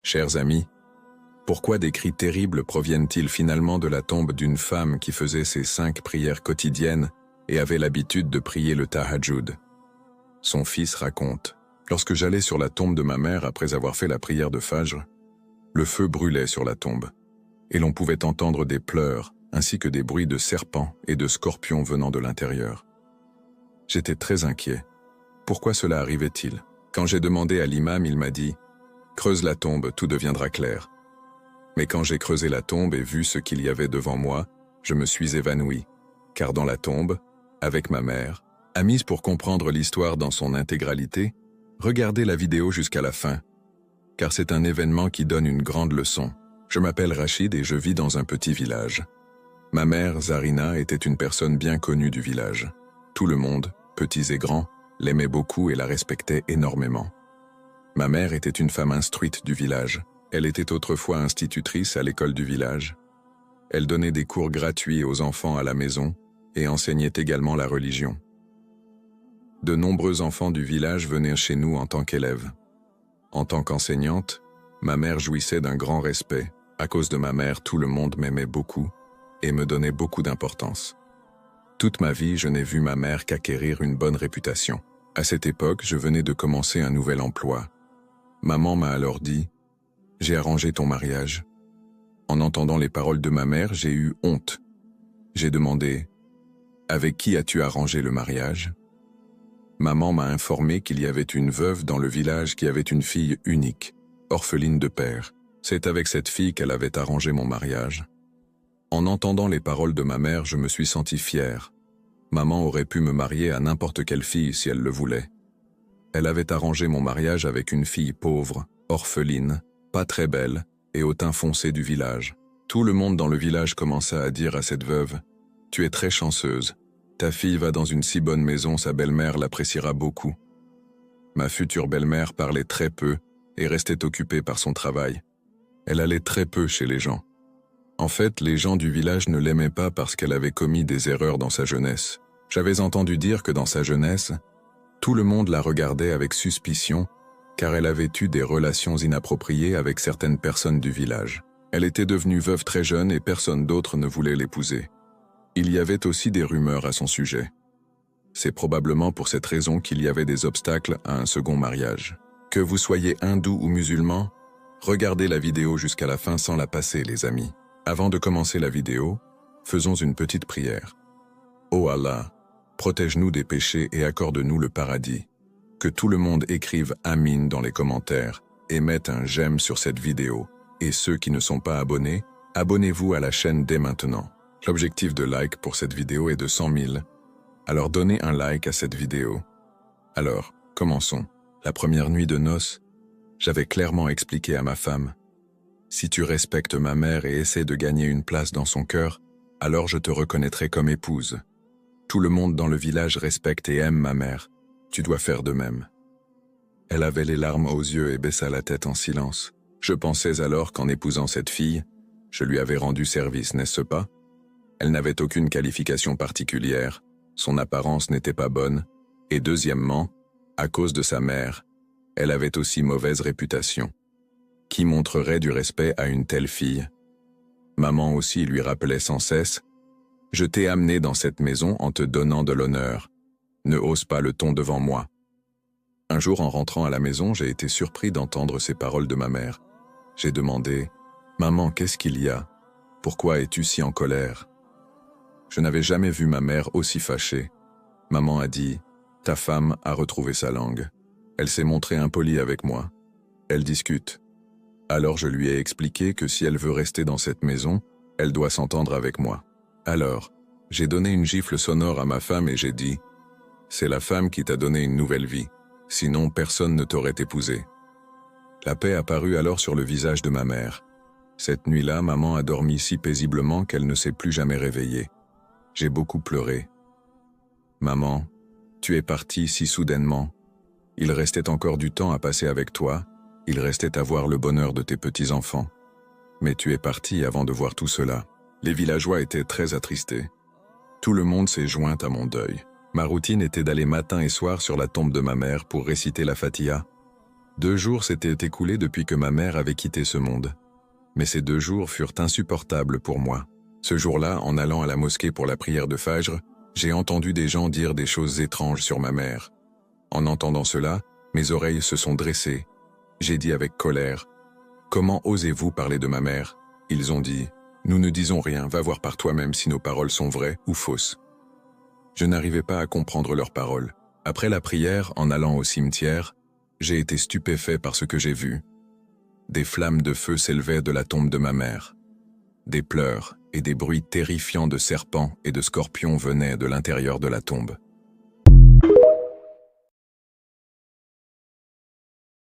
Chers amis, pourquoi des cris terribles proviennent-ils finalement de la tombe d'une femme qui faisait ses 5 prières quotidiennes et avait l'habitude de prier le tahajjud? Son fils raconte: lorsque j'allais sur la tombe de ma mère après avoir fait la prière de Fajr, le feu brûlait sur la tombe, et l'on pouvait entendre des pleurs ainsi que des bruits de serpents et de scorpions venant de l'intérieur. J'étais très inquiet. Pourquoi cela arrivait-il? Quand j'ai demandé à l'imam, il m'a dit: creuse la tombe, tout deviendra clair. Mais quand j'ai creusé la tombe et vu ce qu'il y avait devant moi, je me suis évanoui, car dans la tombe, avec ma mère, amise pour comprendre l'histoire dans son intégralité, regardez la vidéo jusqu'à la fin, car c'est un événement qui donne une grande leçon. Je m'appelle Rachid et je vis dans un petit village. Ma mère, Zarina, était une personne bien connue du village. Tout le monde, petits et grands, l'aimait beaucoup et la respectait énormément. Ma mère était une femme instruite du village. Elle était autrefois institutrice à l'école du village. Elle donnait des cours gratuits aux enfants à la maison et enseignait également la religion. De nombreux enfants du village venaient chez nous en tant qu'élèves. En tant qu'enseignante, ma mère jouissait d'un grand respect. À cause de ma mère, tout le monde m'aimait beaucoup et me donnait beaucoup d'importance. Toute ma vie, je n'ai vu ma mère qu'acquérir une bonne réputation. À cette époque, je venais de commencer un nouvel emploi. Maman m'a alors dit: j'ai arrangé ton mariage. En entendant les paroles de ma mère, j'ai eu honte. J'ai demandé: avec qui as-tu arrangé le mariage? Maman m'a informé qu'il y avait une veuve dans le village qui avait une fille unique, orpheline de père. C'est avec cette fille qu'elle avait arrangé mon mariage. En entendant les paroles de ma mère, je me suis senti fier. Maman aurait pu me marier à n'importe quelle fille si elle le voulait. Elle avait arrangé mon mariage avec une fille pauvre, orpheline, pas très belle, et au teint foncé du village. Tout le monde dans le village commença à dire à cette veuve: tu es très chanceuse. Ta fille va dans une si bonne maison, sa belle-mère l'appréciera beaucoup. Ma future belle-mère parlait très peu et restait occupée par son travail. Elle allait très peu chez les gens. En fait, les gens du village ne l'aimaient pas parce qu'elle avait commis des erreurs dans sa jeunesse. J'avais entendu dire que dans sa jeunesse, tout le monde la regardait avec suspicion car elle avait eu des relations inappropriées avec certaines personnes du village. Elle était devenue veuve très jeune et personne d'autre ne voulait l'épouser. Il y avait aussi des rumeurs à son sujet. C'est probablement pour cette raison qu'il y avait des obstacles à un second mariage. Que vous soyez hindou ou musulman, regardez la vidéo jusqu'à la fin sans la passer, les amis. Avant de commencer la vidéo, faisons une petite prière. Ô Allah, protège-nous des péchés et accorde-nous le paradis. Que tout le monde écrive Amin dans les commentaires et mette un j'aime sur cette vidéo. Et ceux qui ne sont pas abonnés, abonnez-vous à la chaîne dès maintenant. L'objectif de like pour cette vidéo est de 100 000. Alors donnez un like à cette vidéo. Alors, commençons. La première nuit de noces, j'avais clairement expliqué à ma femme: si tu respectes ma mère et essaies de gagner une place dans son cœur, alors je te reconnaîtrai comme épouse. Tout le monde dans le village respecte et aime ma mère. Tu dois faire de même. Elle avait les larmes aux yeux et baissa la tête en silence. Je pensais alors qu'en épousant cette fille, je lui avais rendu service, n'est-ce pas? Elle n'avait aucune qualification particulière, son apparence n'était pas bonne, et deuxièmement, à cause de sa mère, elle avait aussi mauvaise réputation. Qui montrerait du respect à une telle fille? Maman aussi lui rappelait sans cesse: je t'ai amené dans cette maison en te donnant de l'honneur. Ne hausse pas le ton devant moi. Un jour, en rentrant à la maison, j'ai été surpris d'entendre ces paroles de ma mère. J'ai demandé: maman, qu'est-ce qu'il y a? Pourquoi es-tu si en colère? Je n'avais jamais vu ma mère aussi fâchée. Maman a dit: ta femme a retrouvé sa langue. Elle s'est montrée impolie avec moi. Elle discute. Alors je lui ai expliqué que si elle veut rester dans cette maison, elle doit s'entendre avec moi. Alors, j'ai donné une gifle sonore à ma femme et j'ai dit: c'est la femme qui t'a donné une nouvelle vie, sinon personne ne t'aurait épousé. La paix apparut alors sur le visage de ma mère. Cette nuit-là, maman a dormi si paisiblement qu'elle ne s'est plus jamais réveillée. J'ai beaucoup pleuré. Maman, tu es partie si soudainement. Il restait encore du temps à passer avec toi, il restait à voir le bonheur de tes petits-enfants. Mais tu es partie avant de voir tout cela. Les villageois étaient très attristés. Tout le monde s'est joint à mon deuil. Ma routine était d'aller matin et soir sur la tombe de ma mère pour réciter la Fatiha. 2 jours s'étaient écoulés depuis que ma mère avait quitté ce monde. Mais ces 2 jours furent insupportables pour moi. Ce jour-là, en allant à la mosquée pour la prière de Fajr, j'ai entendu des gens dire des choses étranges sur ma mère. En entendant cela, mes oreilles se sont dressées. J'ai dit avec colère, « Comment osez-vous parler de ma mère ?» Ils ont dit, « Nous ne disons rien, va voir par toi-même si nos paroles sont vraies ou fausses. » Je n'arrivais pas à comprendre leurs paroles. Après la prière, en allant au cimetière, j'ai été stupéfait par ce que j'ai vu. Des flammes de feu s'élevaient de la tombe de ma mère. Des pleurs et des bruits terrifiants de serpents et de scorpions venaient de l'intérieur de la tombe.